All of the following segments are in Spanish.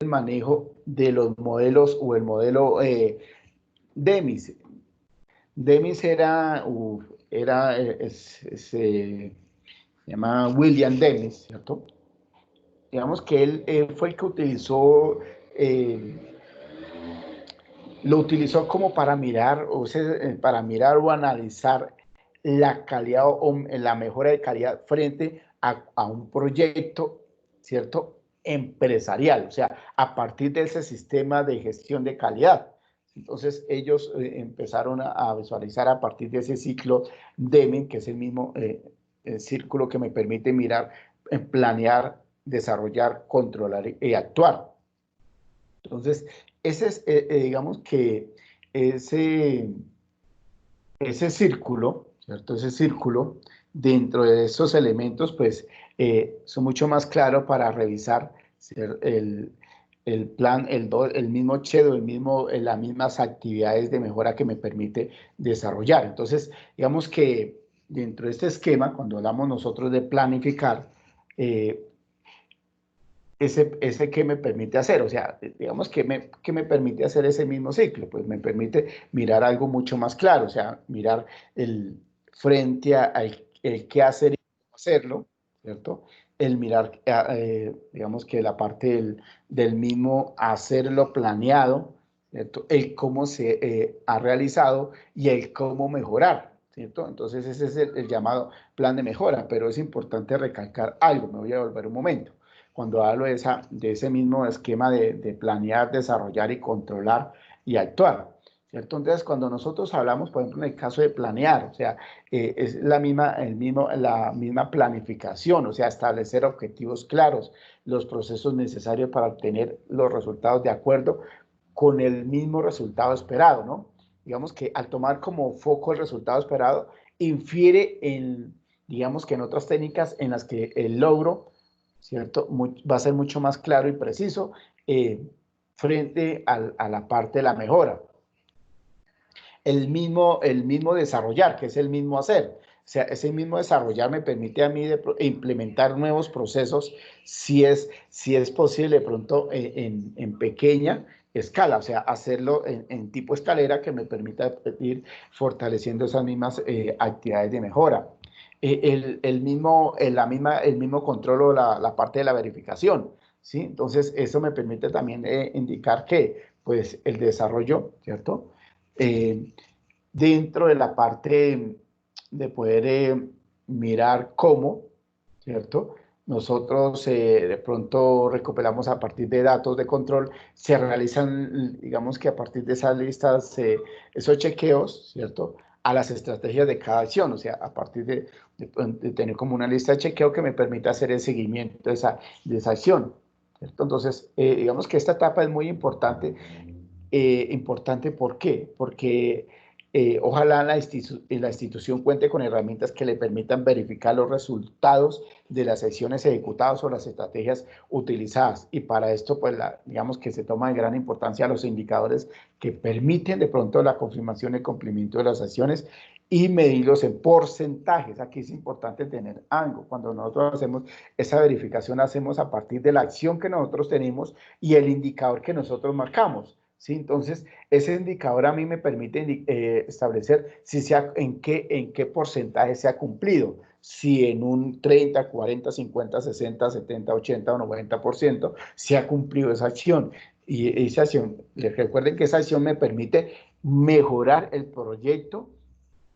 manejo de los modelos o el modelo DEMIS. DEMIS se llama William Demis, ¿cierto? Digamos que él fue el que lo utilizó como para mirar o analizar la calidad o la mejora de calidad frente a un proyecto, ¿cierto? Empresarial, o sea, a partir de ese sistema de gestión de calidad. Entonces ellos empezaron a visualizar a partir de ese ciclo Deming, que es el mismo círculo que me permite mirar, planear, desarrollar, controlar y actuar. Entonces, ese es, digamos que ese círculo, ¿cierto? Ese círculo, dentro de esos elementos, pues, son mucho más claros para revisar el plan, el mismo Chedo, las mismas actividades de mejora que me permite desarrollar. Entonces, digamos que dentro de este esquema, cuando hablamos nosotros de planificar, ese que me permite hacer, o sea, digamos que me permite hacer ese mismo ciclo, pues me permite mirar algo mucho más claro, o sea, mirar el frente al el qué hacer y cómo hacerlo, ¿cierto? El mirar, digamos que la parte del mismo hacerlo planeado, ¿cierto? El cómo se ha realizado y el cómo mejorar, ¿cierto? Entonces ese es el llamado plan de mejora, pero es importante recalcar algo, me voy a volver un momento cuando hablo de ese mismo esquema de planear, desarrollar y controlar y actuar, ¿cierto? Entonces, cuando nosotros hablamos, por ejemplo, en el caso de planear, o sea, es la misma planificación, o sea, establecer objetivos claros, los procesos necesarios para obtener los resultados de acuerdo con el mismo resultado esperado, ¿no? Digamos que al tomar como foco el resultado esperado, infiere en, digamos que en otras técnicas en las que el logro, ¿cierto? Va a ser mucho más claro y preciso frente a la parte de la mejora. El mismo desarrollar, que es el mismo hacer. O sea, ese mismo desarrollar me permite a mí implementar nuevos procesos si es posible de pronto en pequeña escala, o sea, hacerlo en tipo escalera que me permita ir fortaleciendo esas mismas actividades de mejora. El mismo control o la parte de la verificación, ¿sí? Entonces, eso me permite también indicar que, pues, el desarrollo, ¿cierto? Dentro de la parte de poder mirar cómo, ¿cierto? Nosotros de pronto recuperamos a partir de datos de control, se realizan, digamos que a partir de esas listas, esos chequeos, ¿cierto? A las estrategias de cada acción, o sea, a partir de tener como una lista de chequeo que me permita hacer el seguimiento de esa acción, ¿cierto? Entonces, digamos que esta etapa es muy importante. Importante, ¿por qué? Porque ojalá la institución cuente con herramientas que le permitan verificar los resultados de las acciones ejecutadas o las estrategias utilizadas. Y para esto, pues, digamos que se toma de gran importancia los indicadores que permiten de pronto la confirmación y cumplimiento de las acciones y medirlos en porcentajes. Aquí es importante tener algo. Cuando nosotros hacemos esa verificación, hacemos a partir de la acción que nosotros tenemos y el indicador que nosotros marcamos. ¿Sí? Entonces, ese indicador a mí me permite establecer en qué porcentaje se ha cumplido. Si en un 30, 40, 50, 60, 70, 80 o 90% se ha cumplido esa acción. Y esa acción, les recuerden que esa acción me permite mejorar el proyecto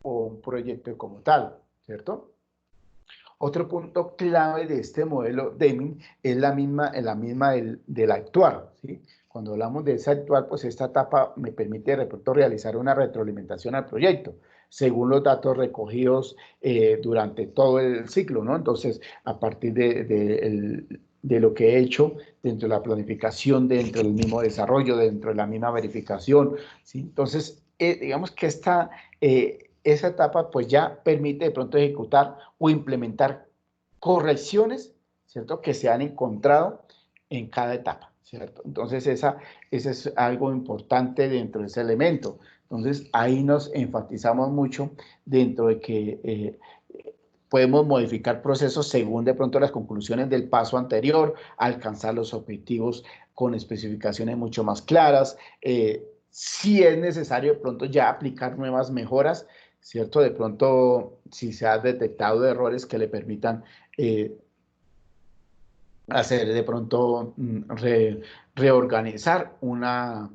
o un proyecto como tal, ¿cierto? Otro punto clave de este modelo Deming es la misma del actuar, ¿sí? Cuando hablamos de ese actuar, pues esta etapa me permite de pronto realizar una retroalimentación al proyecto, según los datos recogidos durante todo el ciclo, ¿no? Entonces, a partir de lo que he hecho dentro de la planificación, dentro del mismo desarrollo, dentro de la misma verificación, ¿sí? Entonces, digamos que esa etapa pues ya permite de pronto ejecutar o implementar correcciones, ¿cierto? Que se han encontrado en cada etapa, ¿cierto? Entonces ese es algo importante dentro de ese elemento. Entonces ahí nos enfatizamos mucho dentro de que podemos modificar procesos según de pronto las conclusiones del paso anterior, alcanzar los objetivos con especificaciones mucho más claras. Si es necesario de pronto ya aplicar nuevas mejoras, ¿cierto? De pronto, si se ha detectado errores que le permitan hacer de pronto reorganizar una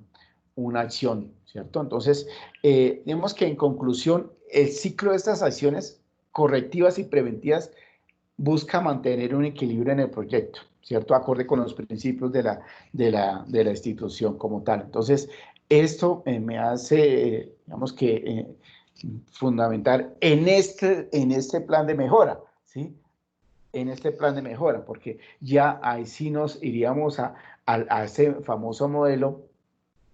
acción, ¿cierto? Entonces, digamos que en conclusión, el ciclo de estas acciones correctivas y preventivas busca mantener un equilibrio en el proyecto, ¿cierto? Acorde con los principios de la institución como tal. Entonces, esto me hace, digamos que, fundamental en este plan de mejora, ¿sí? En este plan de mejora, porque ya ahí sí nos iríamos a ese famoso modelo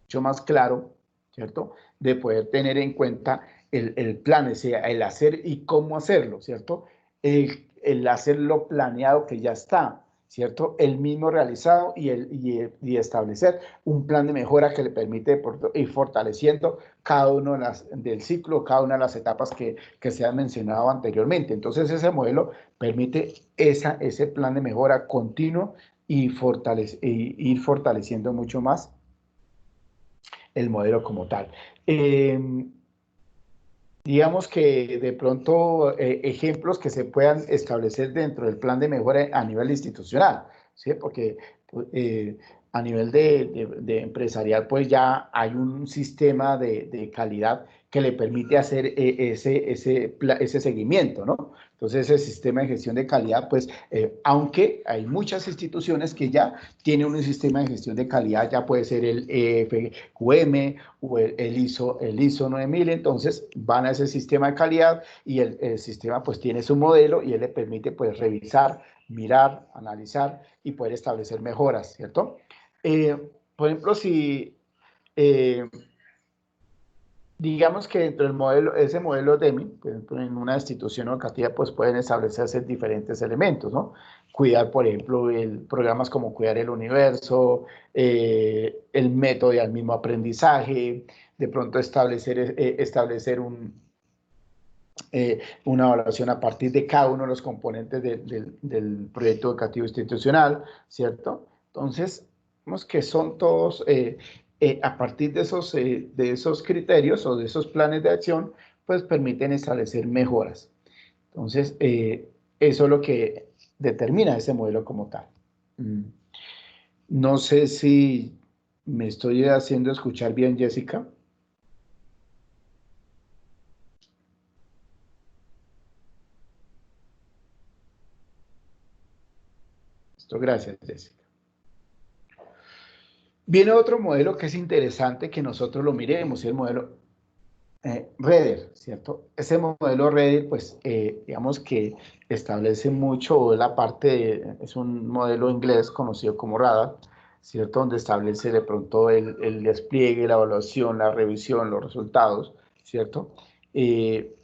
mucho más claro, ¿cierto? De poder tener en cuenta el plan, o sea, el hacer y cómo hacerlo, ¿cierto? El hacerlo planeado que ya está, ¿cierto? El mismo realizado y establecer un plan de mejora que le permite ir fortaleciendo cada uno del ciclo, cada una de las etapas que se han mencionado anteriormente. Entonces, ese modelo permite ese plan de mejora continuo y ir fortaleciendo mucho más el modelo como tal. Digamos que de pronto ejemplos que se puedan establecer dentro del plan de mejora a nivel institucional, ¿sí? Porque eh, a nivel de empresarial pues ya hay un sistema de calidad que le permite hacer ese seguimiento, ¿no? Entonces ese sistema de gestión de calidad pues aunque hay muchas instituciones que ya tienen un sistema de gestión de calidad, ya puede ser el EFQM o el ISO 9000, entonces van a ese sistema de calidad y el sistema pues tiene su modelo y él le permite pues revisar, mirar, analizar y poder establecer mejoras, ¿cierto? Por ejemplo, si eh, digamos que dentro del modelo, ese modelo Deming, por ejemplo, en una institución educativa, pues pueden establecerse diferentes elementos, ¿no? Cuidar, por ejemplo, programas como Cuidar el Universo, el método y el mismo aprendizaje, de pronto establecer una evaluación a partir de cada uno de los componentes del proyecto educativo institucional, ¿cierto? Entonces, vemos que son todos, a partir de esos criterios o de esos planes de acción, pues permiten establecer mejoras. Entonces, eso es lo que determina ese modelo como tal. Mm. No sé si me estoy haciendo escuchar bien, Jessica. Esto, gracias, Jessica. Viene otro modelo que es interesante que nosotros lo miremos, el modelo Redder, ¿cierto? Ese modelo Redder, pues, digamos que establece mucho la parte es un modelo inglés conocido como Radar, ¿cierto? Donde establece de pronto el despliegue, la evaluación, la revisión, los resultados, ¿cierto? Eh,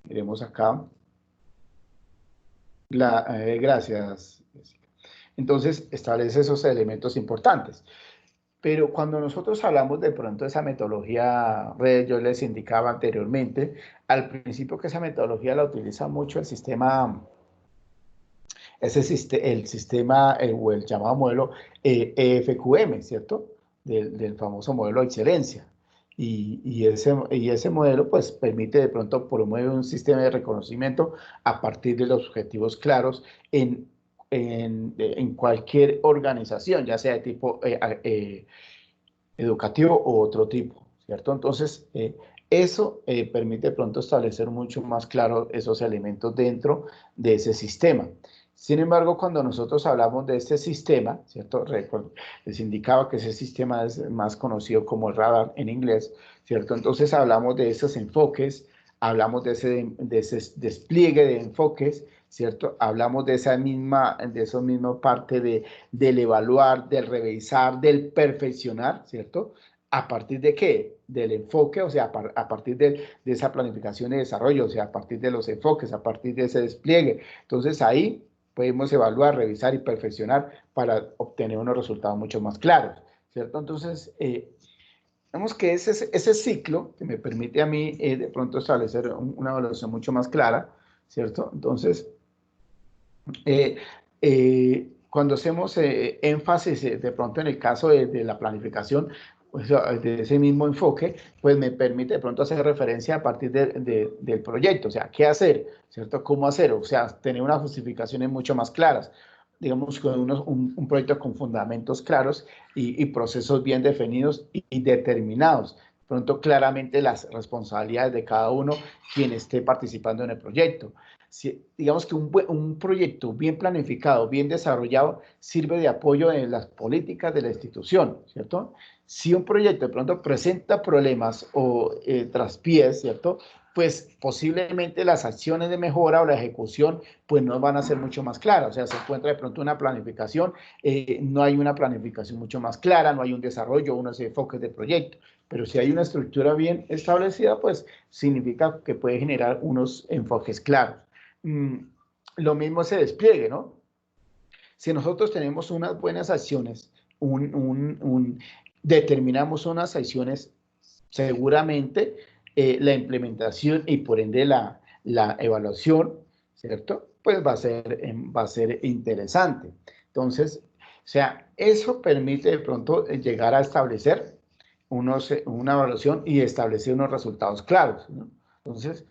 Miremos acá. Gracias. Entonces, establece esos elementos importantes. Pero cuando nosotros hablamos de pronto de esa metodología red, yo les indicaba anteriormente, al principio que esa metodología la utiliza mucho el sistema o el llamado modelo EFQM, ¿cierto? Del famoso modelo de excelencia. Y ese modelo pues permite de pronto promover un sistema de reconocimiento a partir de los objetivos claros en cualquier organización, ya sea de tipo educativo o otro tipo, ¿cierto? Entonces, eso permite de pronto establecer mucho más claro esos elementos dentro de ese sistema. Sin embargo, cuando nosotros hablamos de este sistema, ¿cierto? Les indicaba que ese sistema es más conocido como el radar en inglés, ¿cierto? Entonces hablamos de esos enfoques, hablamos de ese despliegue de enfoques, ¿cierto? Hablamos de esa misma parte del evaluar, del revisar, del perfeccionar, ¿cierto? ¿A partir de qué? Del enfoque, o sea, a partir de esa planificación y desarrollo, o sea, a partir de los enfoques, a partir de ese despliegue. Entonces ahí podemos evaluar, revisar y perfeccionar para obtener unos resultados mucho más claros, ¿cierto? Entonces, vemos que ese ciclo que me permite a mí de pronto establecer una evaluación mucho más clara, ¿cierto? Entonces, eh, cuando hacemos énfasis de pronto en el caso de la planificación, pues, de ese mismo enfoque, pues me permite de pronto hacer referencia a partir del proyecto, o sea, qué hacer, ¿cierto? ¿Cómo hacer? O sea, tener unas justificaciones mucho más claras, digamos, con un proyecto con fundamentos claros y procesos bien definidos y determinados. Pronto claramente las responsabilidades de cada uno quien esté participando en el proyecto. Si, digamos que un proyecto bien planificado, bien desarrollado, sirve de apoyo en las políticas de la institución, ¿cierto? Si un proyecto de pronto presenta problemas o traspiés, ¿cierto? Pues posiblemente las acciones de mejora o la ejecución pues no van a ser mucho más claras. O sea, se encuentra de pronto una planificación, no hay una planificación mucho más clara, no hay un desarrollo, unos enfoques de proyecto. Pero si hay una estructura bien establecida, pues significa que puede generar unos enfoques claros. Lo mismo se despliegue, ¿no? Si nosotros tenemos unas buenas acciones, determinamos unas acciones, seguramente la implementación y por ende la evaluación, ¿cierto? Pues va a ser interesante. Entonces, o sea, eso permite de pronto llegar a establecer una evaluación y establecer unos resultados claros, ¿no? Entonces,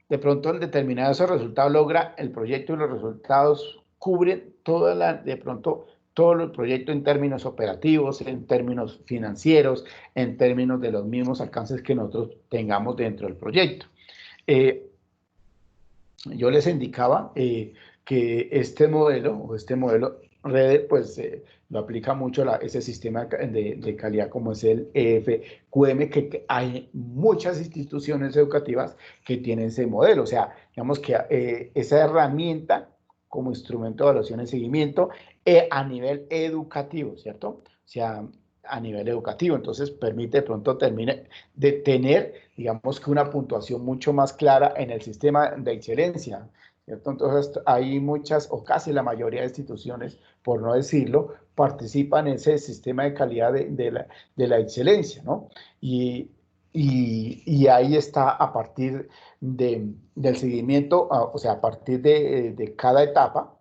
de pronto al determinar esos resultados logra el proyecto y los resultados cubren de pronto todo el proyecto en términos operativos, en términos financieros, en términos de los mismos alcances que nosotros tengamos dentro del proyecto. Yo les indicaba que este modelo REDER, pues lo aplica mucho ese sistema de calidad como es el EFQM, que hay muchas instituciones educativas que tienen ese modelo. O sea, digamos que esa herramienta como instrumento de evaluación y seguimiento a nivel educativo, ¿cierto? O sea, a nivel educativo. Entonces, permite de pronto de tener, digamos que una puntuación mucho más clara en el sistema de excelencia, ¿cierto? Entonces, hay muchas, o casi la mayoría de instituciones, por no decirlo, participan en ese sistema de calidad de la excelencia, ¿no? Y ahí está a partir del seguimiento, o sea, a partir de cada etapa,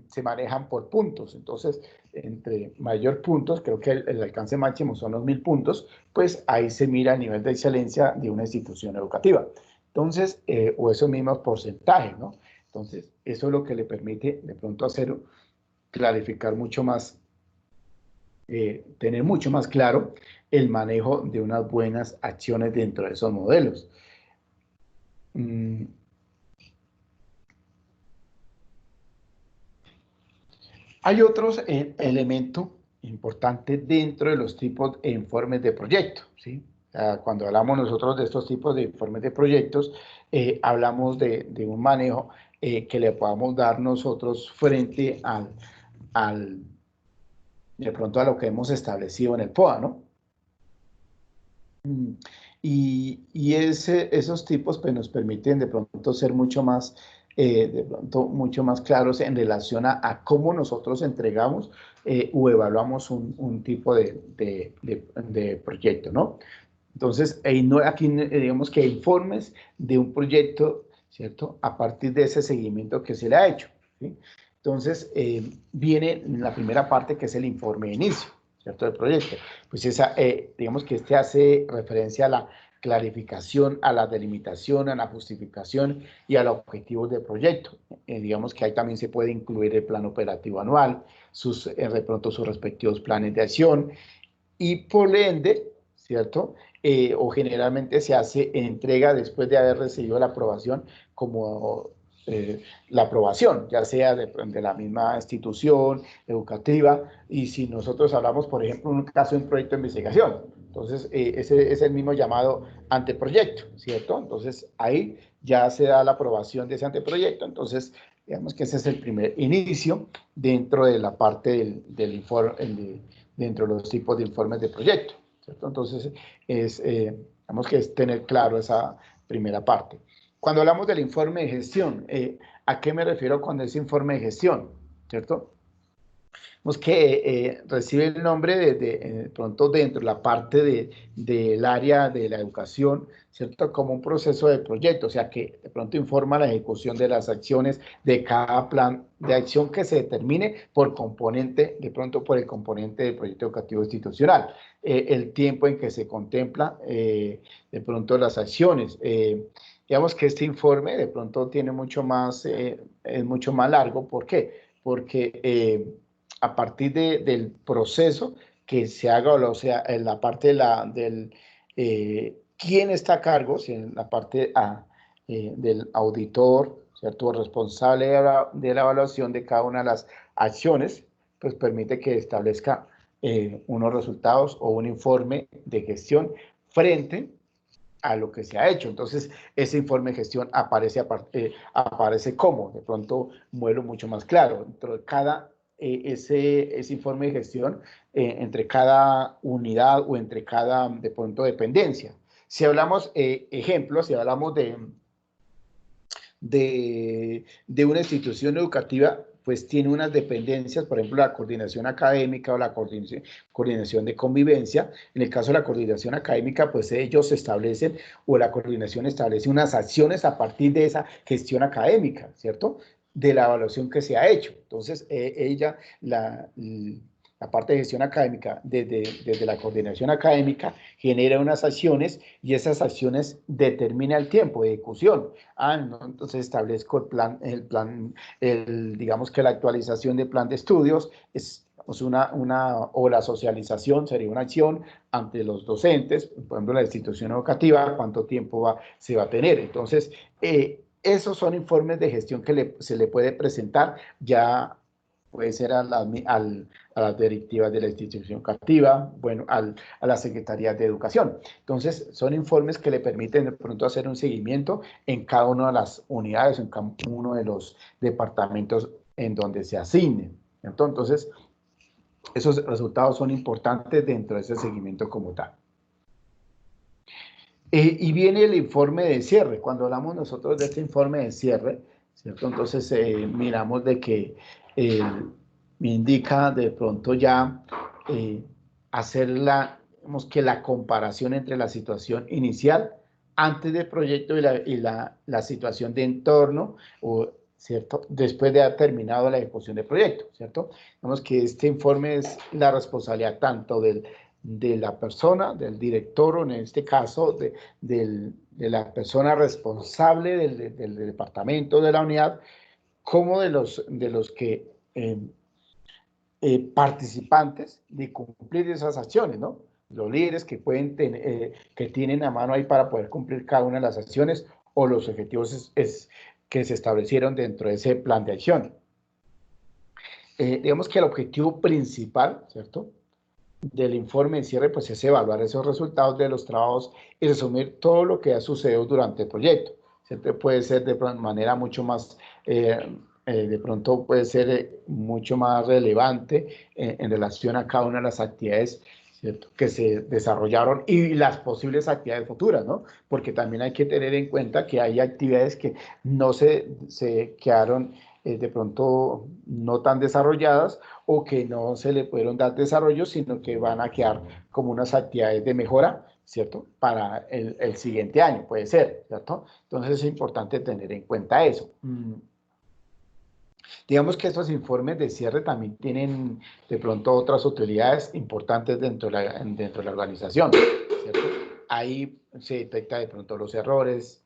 se manejan por puntos. Entonces, entre mayor puntos, creo que el alcance máximo son los 1000 puntos, pues ahí se mira el nivel de excelencia de una institución educativa. Entonces, o esos mismos porcentajes, ¿no? Entonces, eso es lo que le permite de pronto hacer, clarificar mucho más, tener mucho más claro el manejo de unas buenas acciones dentro de esos modelos. Hay otros elementos importantes dentro de los tipos de informes de proyecto, ¿sí? Cuando hablamos nosotros de estos tipos de informes de proyectos, hablamos de un manejo que le podamos dar nosotros frente de pronto a lo que hemos establecido en el POA, ¿no? Y esos tipos pues, nos permiten de pronto ser mucho más, mucho más claros en relación a cómo nosotros entregamos o evaluamos un tipo de proyecto, ¿no? Entonces, aquí digamos que informes de un proyecto, ¿cierto? A partir de ese seguimiento que se le ha hecho, ¿sí? Entonces, viene la primera parte que es el informe de inicio, ¿cierto? Del proyecto. Pues digamos que este hace referencia a la clarificación, a la delimitación, a la justificación y a los objetivos del proyecto. Digamos que ahí también se puede incluir el plan operativo anual, de pronto sus respectivos planes de acción y por ende, ¿cierto? O generalmente se hace entrega después de haber recibido la aprobación como la aprobación, ya sea de la misma institución educativa, y si nosotros hablamos, por ejemplo, en un caso de un proyecto de investigación, entonces ese es el mismo llamado anteproyecto, ¿cierto? Entonces ahí ya se da la aprobación de ese anteproyecto, entonces digamos que ese es el primer inicio dentro de la parte del informe, dentro de los tipos de informes de proyecto, ¿cierto? Entonces, digamos que es tener claro esa primera parte. Cuando hablamos del informe de gestión, ¿a qué me refiero cuando es informe de gestión? ¿Cierto? Vemos que recibe el nombre de pronto dentro de la parte del área de la educación, ¿cierto? Como un proceso de proyecto, o sea, que de pronto informa la ejecución de las acciones de cada plan de acción que se determine por componente, de pronto por el componente del proyecto educativo institucional, el tiempo en que se contempla de pronto las acciones. Digamos que este informe de pronto tiene mucho más, es mucho más largo. ¿Por qué? Porque a partir del proceso que se haga, o sea, en la parte del quién está a cargo, si en la parte del auditor, ¿cierto? Responsable de la evaluación de cada una de las acciones, pues permite que establezca unos resultados o un informe de gestión frente a lo que se ha hecho. Entonces, ese informe de gestión aparece como, de pronto, un modelo mucho más claro. Dentro de cada, ese informe de gestión, entre cada unidad o entre cada, de pronto, dependencia. Si hablamos, ejemplos, si hablamos de una institución educativa, pues tiene unas dependencias, por ejemplo, la coordinación académica o la coordinación de convivencia. En el caso de la coordinación académica, pues ellos establecen, o la coordinación establece unas acciones a partir de esa gestión académica, ¿cierto? De la evaluación que se ha hecho. Entonces, ella, la parte de gestión académica, desde la coordinación académica, genera unas acciones y esas acciones determina el tiempo de ejecución. No, entonces establezco digamos que la actualización del plan de estudios es o la socialización sería una acción ante los docentes, por ejemplo, la institución educativa, cuánto tiempo se va a tener. Entonces, esos son informes de gestión que se le puede presentar ya. Puede ser a las directivas de la institución educativa, bueno, a las secretarías de educación. Entonces, son informes que le permiten de pronto hacer un seguimiento en cada una de las unidades, en cada uno de los departamentos en donde se asignen. Entonces, esos resultados son importantes dentro de ese seguimiento como tal. Y viene el informe de cierre. Cuando hablamos nosotros de este informe de cierre, ¿cierto? Entonces miramos de que me indica de pronto ya hacer digamos que la comparación entre la situación inicial antes del proyecto y la situación de entorno, ¿cierto? Después de haber terminado la ejecución del proyecto, ¿cierto? Digamos que este informe es la responsabilidad tanto de la persona, del director, o en este caso de la persona responsable del departamento, de la unidad, como de los que participantes de cumplir esas acciones, ¿no? Los líderes que que tienen a mano ahí para poder cumplir cada una de las acciones o los objetivos que se establecieron dentro de ese plan de acción. Digamos que el objetivo principal, ¿cierto?, del informe de cierre, pues es evaluar esos resultados de los trabajos y resumir todo lo que ha sucedido durante el proyecto. Siempre puede ser de manera mucho más, de pronto puede ser mucho más relevante en relación a cada una de las actividades, ¿cierto?, que se desarrollaron y las posibles actividades futuras, ¿no? Porque también hay que tener en cuenta que hay actividades que no se quedaron de pronto no tan desarrolladas, o que no se le pudieron dar desarrollo, sino que van a quedar como unas actividades de mejora, ¿cierto? Para el siguiente año, puede ser, ¿cierto? Entonces es importante tener en cuenta eso. Digamos que estos informes de cierre también tienen de pronto otras utilidades importantes dentro de la organización, ¿cierto? Ahí se detecta de pronto los errores,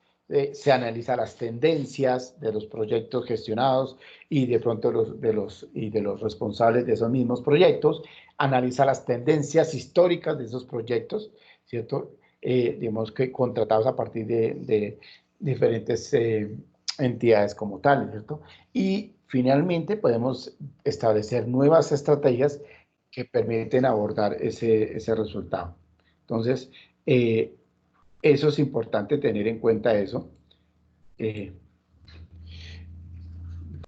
se analiza las tendencias de los proyectos gestionados y de pronto de los responsables de esos mismos proyectos, analiza las tendencias históricas de esos proyectos, ¿cierto? Digamos que contratados a partir de diferentes entidades como tales, ¿cierto? Y finalmente podemos establecer nuevas estrategias que permiten abordar ese resultado. Entonces, eso es importante tener en cuenta eso eh,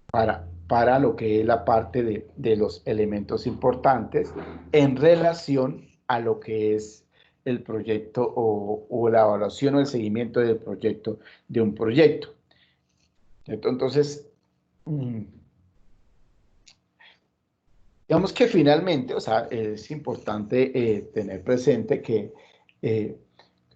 para lo que es la parte de los elementos importantes en relación a lo que es el proyecto o la evaluación o el seguimiento del proyecto, de un proyecto. Entonces, digamos que finalmente, o sea, es importante tener presente que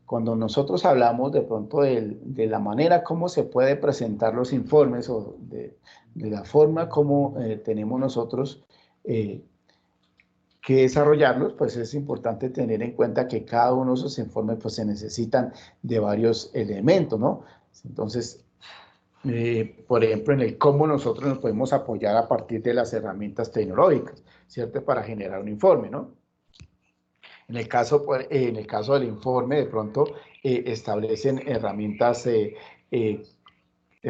cuando nosotros hablamos de pronto de la manera como se puede presentar los informes o de la forma como tenemos nosotros que desarrollarlos, pues es importante tener en cuenta que cada uno de esos informes pues se necesitan de varios elementos, ¿no? Entonces, por ejemplo, en el cómo nosotros nos podemos apoyar a partir de las herramientas tecnológicas, ¿cierto? Para generar un informe, ¿no? En el caso del informe, de pronto establecen herramientas de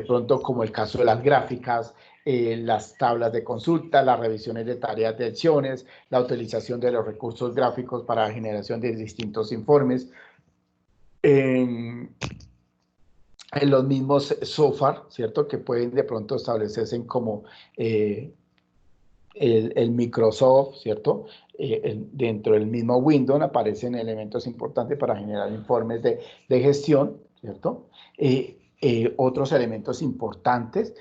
pronto como el caso de las gráficas, las tablas de consulta, las revisiones de tareas de acciones, la utilización de los recursos gráficos para la generación de distintos informes, en los mismos software, ¿cierto? Que pueden de pronto establecerse como el Microsoft, ¿cierto? Dentro del mismo Windows aparecen elementos importantes para generar informes de gestión, ¿cierto? Otros elementos importantes,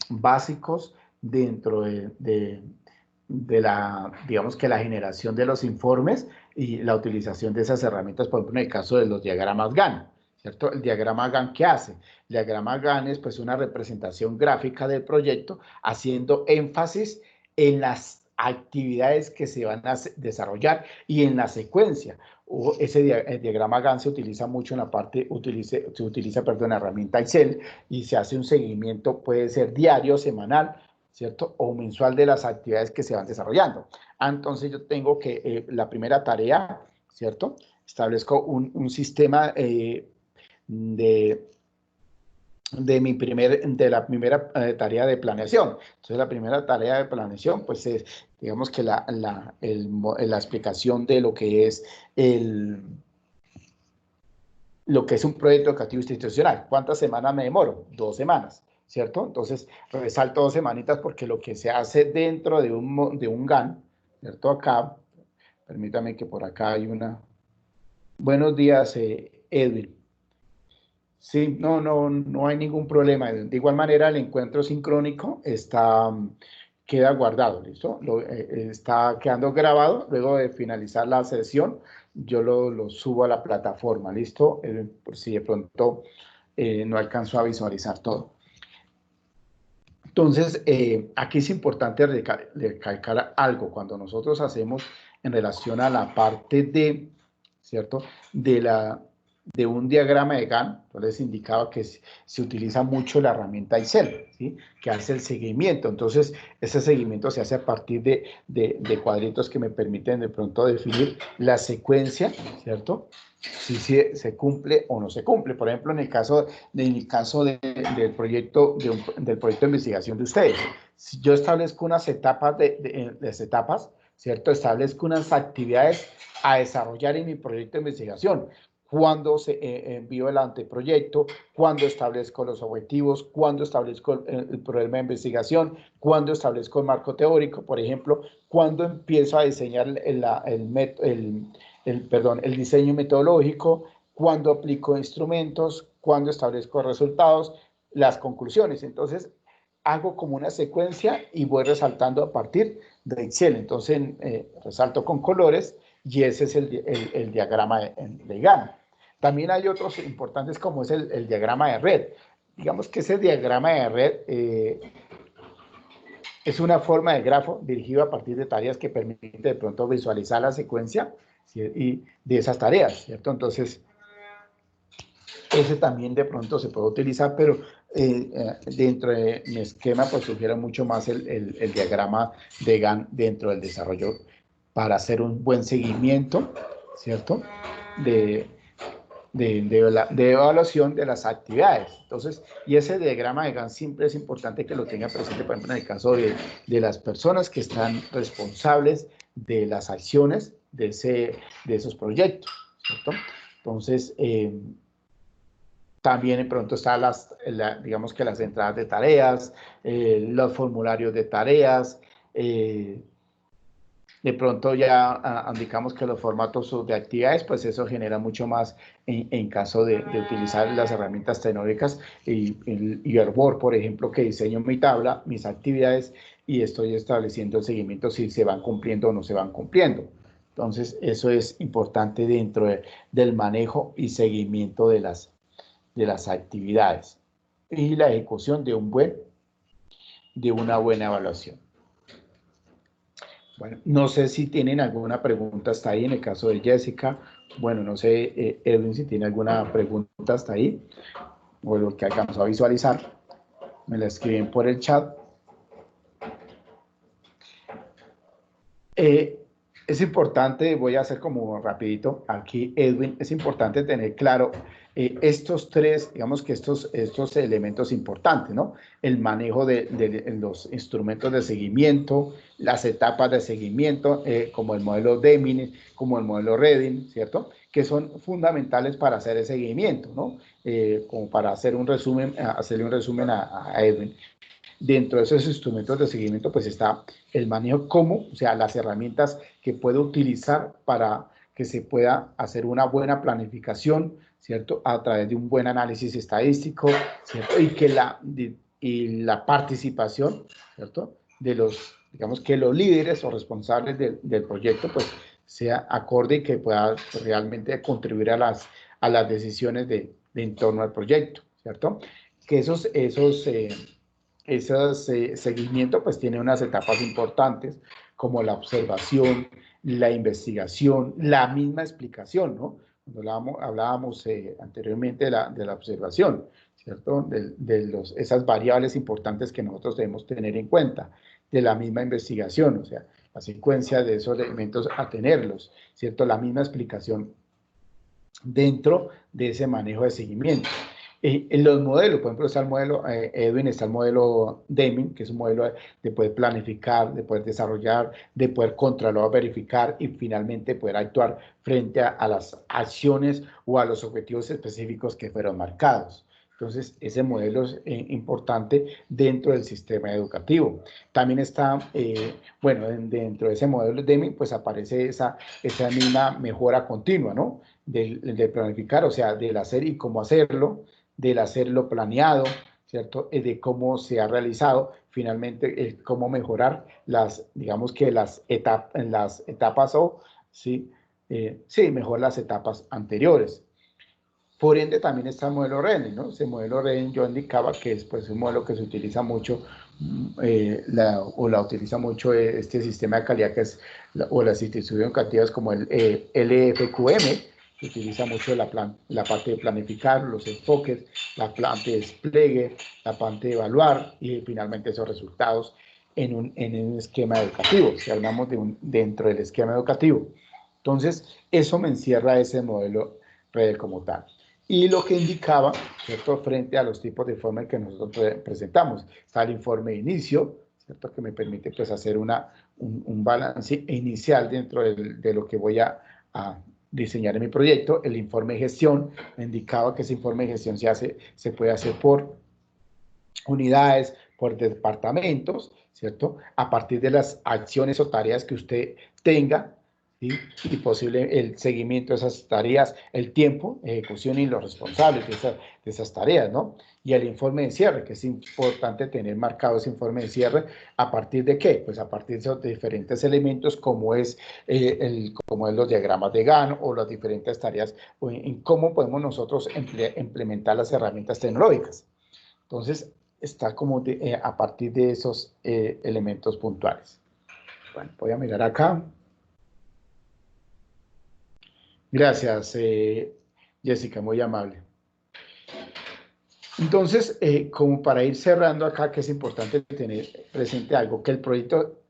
básicos dentro de la, digamos que la generación de los informes y la utilización de esas herramientas, por ejemplo, en el caso de los diagramas Gantt, ¿cierto? El diagrama Gantt, ¿qué hace? El diagrama Gantt es pues una representación gráfica del proyecto haciendo énfasis en las actividades que se van a desarrollar y en la secuencia. El diagrama Gantt se utiliza mucho en la parte, se utiliza, perdón, la herramienta Excel y se hace un seguimiento, puede ser diario, semanal, ¿cierto? O mensual de las actividades que se van desarrollando. Entonces yo tengo que la primera tarea, ¿cierto? Establezco un sistema de, de la primera tarea de planeación. Entonces, la primera tarea de planeación, pues es, digamos que la explicación de lo que es lo que es un proyecto educativo institucional. ¿Cuántas semanas me demoro? 2 semanas, ¿cierto? Entonces, resalto 2 semanitas porque lo que se hace dentro de un GAN, ¿cierto? Acá, permítame que por acá hay una... Buenos días, Edwin. Sí, no hay ningún problema. De igual manera, el encuentro sincrónico queda guardado, ¿listo? Está quedando grabado. Luego de finalizar la sesión, yo lo subo a la plataforma, ¿listo? Por si de pronto no alcanzo a visualizar todo. Entonces, aquí es importante recalcar algo. Cuando nosotros hacemos en relación a la parte de, ¿cierto? De un diagrama de Gantt, yo les indicaba que se utiliza mucho la herramienta Excel, ¿sí? Que hace el seguimiento. Entonces, ese seguimiento se hace a partir de cuadritos que me permiten de pronto definir la secuencia, ¿cierto? Si se cumple o no se cumple. Por ejemplo, en el caso del proyecto del proyecto de investigación de ustedes, si yo establezco unas etapas las etapas, ¿cierto? Establezco unas actividades a desarrollar en mi proyecto de investigación. Cuando envío el anteproyecto, cuando establezco los objetivos, cuando establezco el problema de investigación, cuando establezco el marco teórico, por ejemplo, cuando empiezo a diseñar el diseño metodológico, cuando aplico instrumentos, cuando establezco resultados, las conclusiones. Entonces, hago como una secuencia y voy resaltando a partir de Excel. Entonces, resalto con colores y ese es el diagrama de Gantt. También hay otros importantes como es el diagrama de red. Digamos que ese diagrama de red es una forma de grafo dirigido a partir de tareas que permite de pronto visualizar la secuencia, ¿sí? Y de esas tareas, ¿cierto? Entonces, ese también de pronto se puede utilizar, pero dentro de mi esquema pues sugiero mucho más el diagrama de Gantt dentro del desarrollo para hacer un buen seguimiento, ¿cierto? De evaluación de las actividades. Entonces, y ese diagrama de Gantt siempre es importante que lo tenga presente, por ejemplo, en el caso de las personas que están responsables de las acciones de esos proyectos, ¿cierto? Entonces, también de pronto están digamos que las entradas de tareas, los formularios de tareas, de pronto ya indicamos que los formatos de actividades, pues eso genera mucho más en caso de utilizar las herramientas tecnológicas y el Word, por ejemplo, que diseño mi tabla, mis actividades, y estoy estableciendo el seguimiento si se van cumpliendo o no se van cumpliendo. Entonces, eso es importante dentro del manejo y seguimiento de las actividades y la ejecución de una buena evaluación. Bueno, no sé si tienen alguna pregunta hasta ahí, en el caso de Jessica. Bueno, no sé, Edwin, si tiene alguna pregunta hasta ahí, o lo que alcanzó a visualizar, me la escriben por el chat. Es importante, voy a hacer como rapidito aquí, Edwin, es importante tener claro estos tres, digamos que estos elementos importantes, ¿no? El manejo de los instrumentos de seguimiento, las etapas de seguimiento, como el modelo Deming, como el modelo Reading, ¿cierto? Que son fundamentales para hacer el seguimiento, ¿no? Como para hacer un resumen, hacerle un resumen a Edwin. Dentro de esos instrumentos de seguimiento, pues está el manejo o sea, las herramientas que puedo utilizar para que se pueda hacer una buena planificación, ¿cierto? A través de un buen análisis estadístico, ¿cierto? Y la participación, ¿cierto? De digamos que los líderes o responsables del proyecto, pues sea acorde y que pueda realmente contribuir a las decisiones en torno al proyecto, ¿cierto? Que ese seguimiento pues tiene unas etapas importantes como la observación, la investigación, la misma explicación, ¿no? Cuando hablábamos anteriormente de la observación, ¿cierto? Esas variables importantes que nosotros debemos tener en cuenta, de la misma investigación, o sea, la secuencia de esos elementos a tenerlos, ¿cierto? La misma explicación dentro de ese manejo de seguimiento. En los modelos, por ejemplo, está el modelo Edwin, está el modelo Deming, que es un modelo de poder planificar, de poder desarrollar, de poder controlar, verificar y finalmente poder actuar frente a las acciones o a los objetivos específicos que fueron marcados. Entonces, ese modelo es importante dentro del sistema educativo. También está, bueno, dentro de ese modelo Deming, pues aparece esa misma mejora continua, ¿no? De planificar, o sea, del hacer y cómo hacerlo, del hacerlo planeado, ¿cierto? De cómo se ha realizado, finalmente, cómo mejorar digamos que las etapas o, sí, mejor las etapas anteriores. Por ende, también está el modelo Reading, ¿no? Ese modelo Reading yo indicaba que es pues, un modelo que se utiliza mucho, la utiliza mucho este sistema de calidad que es, o las instituciones educativas como el LFQM, que utiliza mucho la parte de planificar, los enfoques, la parte de despliegue, la parte de evaluar y finalmente esos resultados en un esquema educativo, si hablamos dentro del esquema educativo. Entonces, eso me encierra ese modelo Reading como tal. Y lo que indicaba, ¿cierto? Frente a los tipos de informe que nosotros presentamos. Está el informe de inicio, ¿cierto? Que me permite pues, hacer un balance inicial dentro de lo que voy a diseñar en mi proyecto. El informe de gestión me indicaba que ese informe de gestión se puede hacer por unidades, por departamentos, ¿cierto? A partir de las acciones o tareas que usted tenga, ¿sí? Y posible el seguimiento de esas tareas, el tiempo, ejecución y los responsables de esas tareas, ¿no? Y el informe de cierre, que es importante tener marcado ese informe de cierre, ¿a partir de qué? Pues a partir de esos diferentes elementos como es los diagramas de Gantt o las diferentes tareas, o en cómo podemos nosotros implementar las herramientas tecnológicas. Entonces, está como a partir de esos elementos puntuales. Bueno, voy a mirar acá. Gracias, Jessica, muy amable. Entonces, como para ir cerrando acá, que es importante tener presente algo, que el proyecto,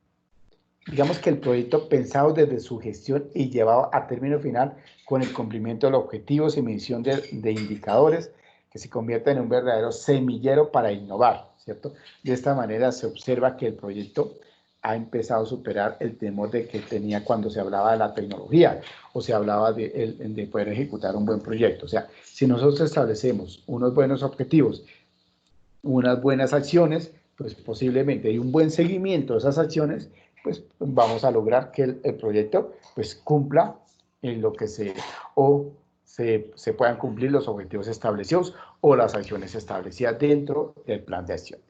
digamos que el proyecto pensado desde su gestión y llevado a término final con el cumplimiento de los objetivos y medición de indicadores, que se convierta en un verdadero semillero para innovar, ¿cierto? De esta manera se observa que el proyecto ha empezado a superar el temor de que tenía cuando se hablaba de la tecnología o se hablaba de poder ejecutar un buen proyecto. O sea, si nosotros establecemos unos buenos objetivos, unas buenas acciones, pues posiblemente hay un buen seguimiento de esas acciones, pues vamos a lograr que el proyecto pues cumpla en lo que se puedan cumplir los objetivos establecidos o las acciones establecidas dentro del plan de acción.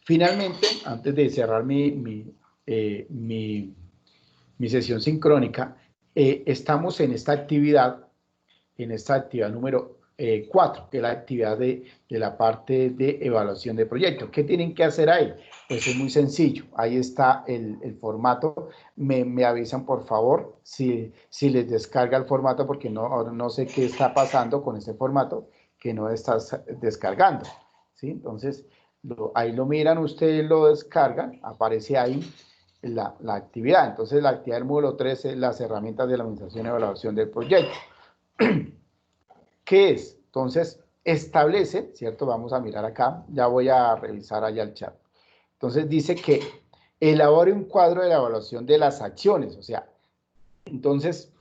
Finalmente, antes de cerrar mi sesión sincrónica, estamos en esta actividad número 4, que es la actividad de la parte de evaluación de proyectos. ¿Qué tienen que hacer ahí? Pues es muy sencillo. Ahí está el formato. Me avisan, por favor, si les descarga el formato, porque no sé qué está pasando con este formato, que no estás descargando, ¿sí? Entonces, ahí lo miran, ustedes lo descargan, aparece ahí la actividad. Entonces, la actividad del módulo 3 es las herramientas de la administración y evaluación del proyecto. ¿Qué es? Entonces, establece, ¿cierto? Vamos a mirar acá, ya voy a revisar allá el chat. Entonces, dice que elabore un cuadro de la evaluación de las acciones, o sea, entonces,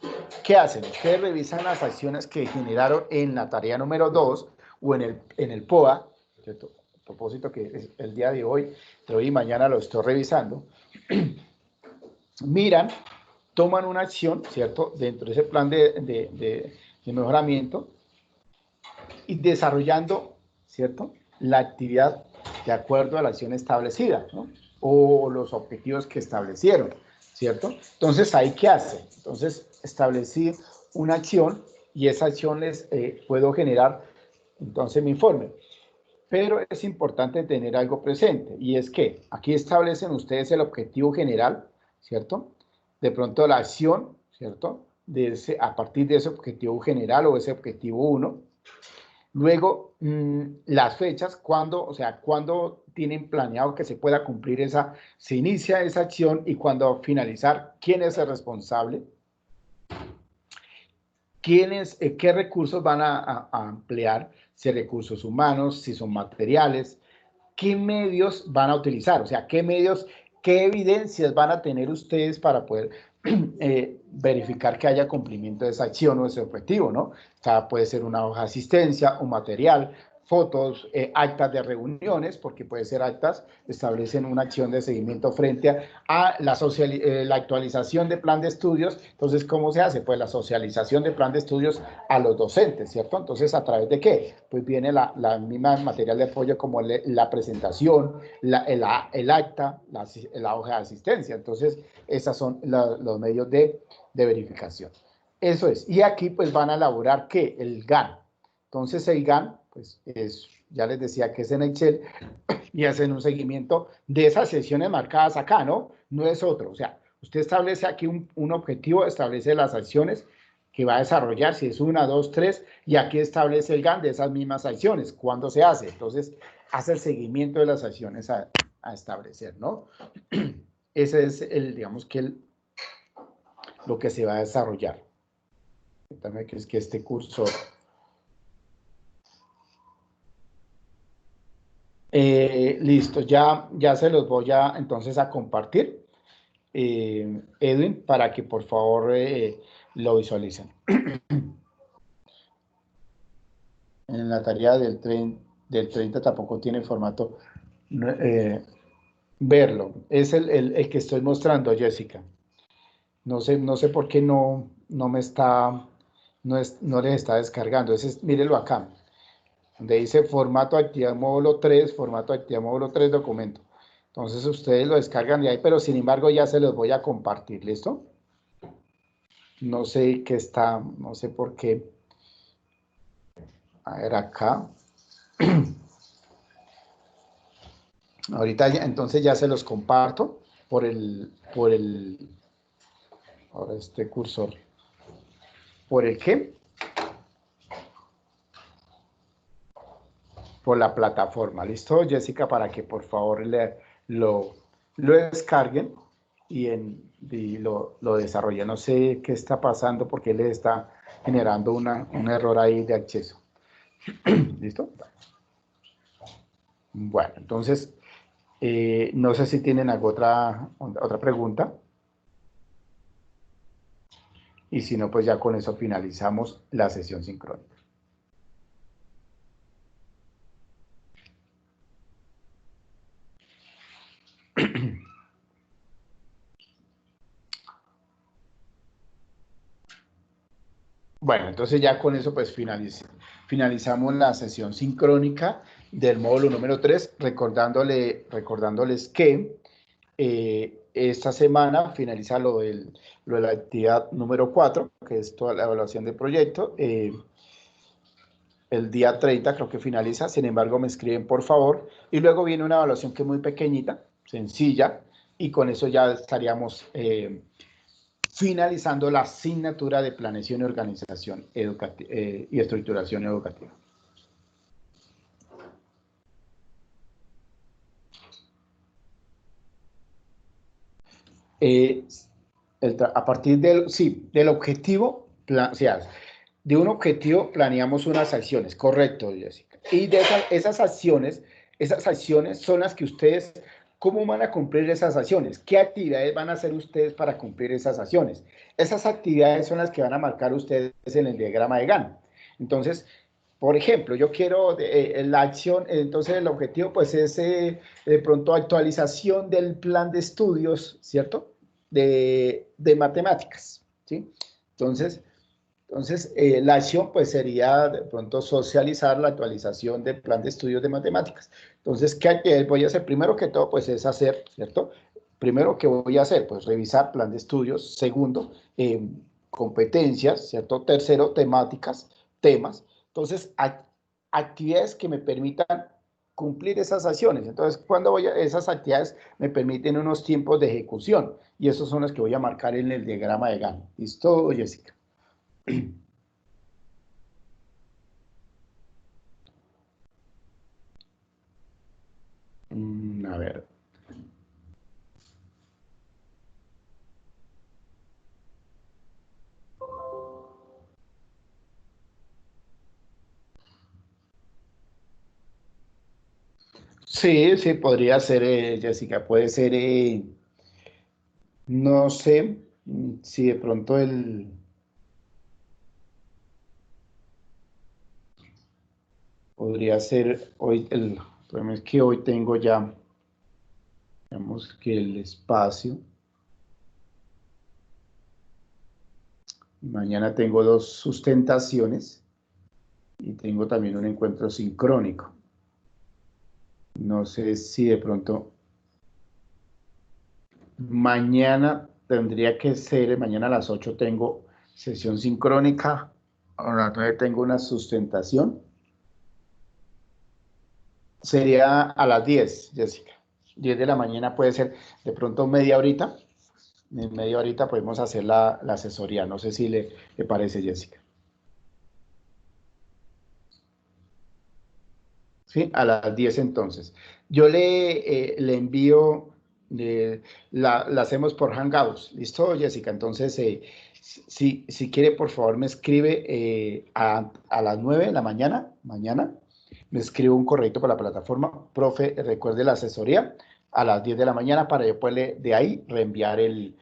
¿qué hacen? Ustedes revisan las acciones que generaron en la tarea número 2 o en el POA, ¿cierto? A propósito que es el día de hoy y mañana lo estoy revisando. Miran, toman una acción, ¿cierto? Dentro de ese plan de mejoramiento y desarrollando, ¿cierto? La actividad de acuerdo a la acción establecida, ¿no? O los objetivos que establecieron, ¿cierto? Entonces, ¿ahí qué hace? Entonces, establecer una acción y esa acción les puedo generar, entonces, mi informe. Pero es importante tener algo presente y es que aquí establecen ustedes el objetivo general, ¿cierto? De pronto la acción, ¿cierto? A partir de ese objetivo general o ese objetivo 1. Luego, las fechas, cuándo, o sea, cuándo tienen planeado que se pueda cumplir se inicia esa acción y cuándo finalizar, quién es el responsable, qué recursos van a emplear, si recursos humanos, si son materiales, qué medios van a utilizar, o sea, qué evidencias van a tener ustedes para poder verificar que haya cumplimiento de esa acción o ese objetivo, ¿no? O sea, puede ser una hoja de asistencia, un material, fotos, actas de reuniones, porque puede ser actas, establecen una acción de seguimiento frente a la actualización de plan de estudios. Entonces, ¿cómo se hace? Pues la socialización de plan de estudios a los docentes, ¿cierto? Entonces, ¿a través de qué? Pues viene la misma material de apoyo como la presentación, el acta, la hoja de asistencia. Entonces, esos son los medios de verificación. Eso es. Y aquí pues van a elaborar ¿qué? El GAN. Entonces el GAN, pues ya les decía que es en Excel y hacen un seguimiento de esas sesiones marcadas acá, ¿no? No es otro. O sea, usted establece aquí un objetivo, establece las acciones que va a desarrollar, si es 1, 2, 3, y aquí establece el GAN de esas mismas acciones, cuándo se hace. Entonces, hace el seguimiento de las acciones a establecer, ¿no? Ese es digamos que lo que se va a desarrollar. Permítame que es que este cursor. Listo, ya se los voy a entonces a compartir, Edwin, para que por favor lo visualicen. En la tarea del 30 tampoco tiene formato verlo. Es el que estoy mostrando, Jessica. No sé por qué no me está, no les está descargando. Mírenlo acá, donde dice formato actividad módulo 3, formato actividad módulo 3 documento. Entonces ustedes lo descargan de ahí, pero sin embargo ya se los voy a compartir, ¿listo? No sé qué está, no sé por qué. A ver acá. Ahorita entonces ya se los comparto por ahora este cursor. ¿Por el qué? Por la plataforma. ¿Listo, Jessica? Para que por favor lo descarguen y lo desarrollen. No sé qué está pasando porque le está generando un error ahí de acceso. ¿Listo? Bueno, entonces, no sé si tienen alguna otra pregunta. Y si no, pues ya con eso finalizamos la sesión sincrónica. Bueno, entonces ya con eso pues finalizamos la sesión sincrónica del módulo número 3, recordándoles que esta semana finaliza lo de la actividad número 4, que es toda la evaluación del proyecto. El día 30 creo que finaliza, sin embargo me escriben por favor, y luego viene una evaluación que es muy pequeñita, sencilla, y con eso ya estaríamos finalizando la asignatura de planeación y organización y estructuración educativa. A partir del objetivo, o sea, de un objetivo planeamos unas acciones, correcto, Jessica. Y de esas acciones son las que ustedes, ¿cómo van a cumplir esas acciones? ¿Qué actividades van a hacer ustedes para cumplir esas acciones? Esas actividades son las que van a marcar ustedes en el diagrama de Gantt. Entonces, por ejemplo, yo quiero la acción, entonces el objetivo pues es de pronto actualización del plan de estudios, ¿cierto? De matemáticas, ¿sí? Entonces, la acción pues sería de pronto socializar la actualización del plan de estudios de matemáticas. Entonces, ¿qué voy a hacer? Primero que todo pues es hacer, ¿cierto? Primero, ¿qué voy a hacer? Pues revisar plan de estudios. Segundo, competencias, ¿cierto? Tercero, temas. Entonces, actividades que me permitan cumplir esas acciones. Entonces, esas actividades me permiten unos tiempos de ejecución y esos son los que voy a marcar en el diagrama de Gantt. ¿Listo, Jessica? A ver. Sí, sí, podría ser, Jessica, puede ser, no sé si de pronto podría ser hoy, el problema es que hoy tengo ya, digamos que el espacio, mañana tengo 2 sustentaciones y tengo también un encuentro sincrónico. No sé si de pronto mañana tendría que ser, mañana a las 8 tengo sesión sincrónica, a las 9 tengo una sustentación. Sería a las 10, Jessica. 10 de la mañana puede ser de pronto media horita. En media horita podemos hacer la asesoría. No sé si le parece, Jessica. ¿Sí? A las 10 entonces. Yo le envío, la hacemos por Hangouts. ¿Listo, Jessica? Entonces, si quiere, por favor, me escribe a las 9 de la mañana, me escribe un correo para la plataforma. Profe, recuerde la asesoría a las 10 de la mañana para yo poderle de ahí reenviar el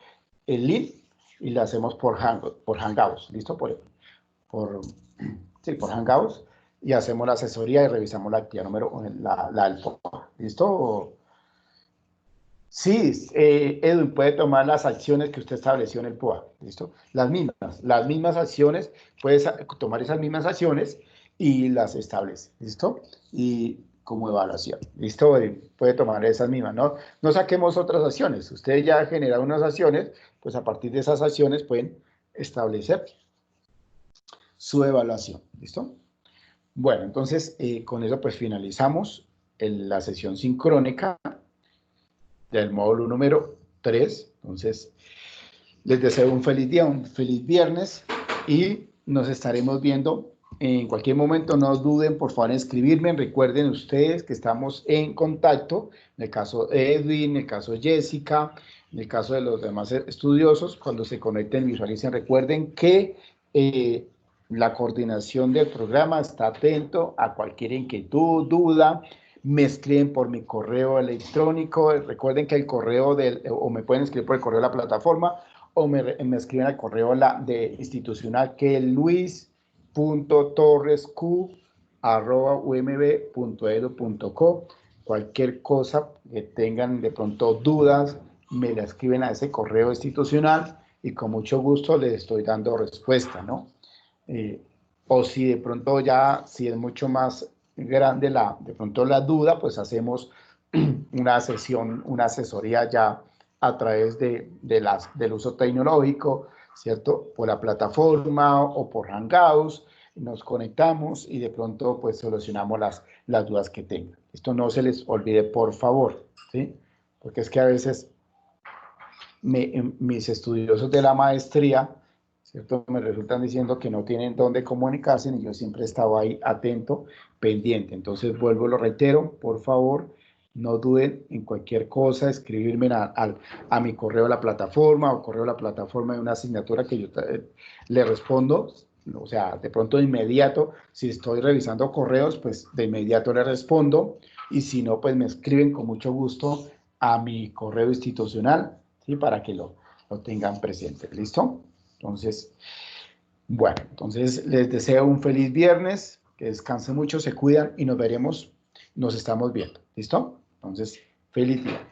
link y la hacemos por Hangouts. ¿Listo? Sí, por Hangouts y hacemos la asesoría y revisamos la actividad la del POA. ¿Listo? Sí, Edwin puede tomar las acciones que usted estableció en el POA. ¿Listo? Las mismas acciones, puedes tomar esas mismas acciones y las establece. ¿Listo? Y como evaluación. ¿Listo? Puede tomar esas mismas, ¿no? No saquemos otras acciones. Usted ya genera unas acciones, pues a partir de esas acciones pueden establecer su evaluación. ¿Listo? Bueno, entonces con eso pues finalizamos la sesión sincrónica del módulo número 3. Entonces, les deseo un feliz día, un feliz viernes y nos estaremos viendo en cualquier momento. No duden, por favor, en escribirme. Recuerden ustedes que estamos en contacto, en el caso de Edwin, en el caso de Jessica, en el caso de los demás estudiosos, cuando se conecten, visualicen. Recuerden que la coordinación del programa está atento a cualquier inquietud, duda. Me escriben por mi correo electrónico. Recuerden que el correo o me pueden escribir por el correo de la plataforma o me escriben al correo institucional que es luis.torresq@umb.edu.co. Cualquier cosa que tengan de pronto dudas, me la escriben a ese correo institucional y con mucho gusto les estoy dando respuesta, ¿no? O si de pronto ya, si es mucho más grande de pronto la duda, pues hacemos una sesión, una asesoría ya a través del uso tecnológico, ¿cierto? Por la plataforma o por Hangouts, nos conectamos y de pronto pues solucionamos las dudas que tengan. Esto no se les olvide, por favor, ¿sí? Porque es que a veces mis estudiosos de la maestría, ¿cierto? Me resultan diciendo que no tienen dónde comunicarse y yo siempre he estado ahí atento, pendiente. Entonces vuelvo, lo reitero, por favor, no duden en cualquier cosa, escribirme a mi correo de la plataforma o correo de la plataforma de una asignatura que yo le respondo. O sea, de pronto de inmediato, si estoy revisando correos, pues de inmediato le respondo y si no, pues me escriben con mucho gusto a mi correo institucional, ¿sí? Para que lo tengan presente. ¿Listo? Entonces, bueno, entonces les deseo un feliz viernes, que descansen mucho, se cuidan y nos veremos, nos estamos viendo. ¿Listo? Entonces, feliz día.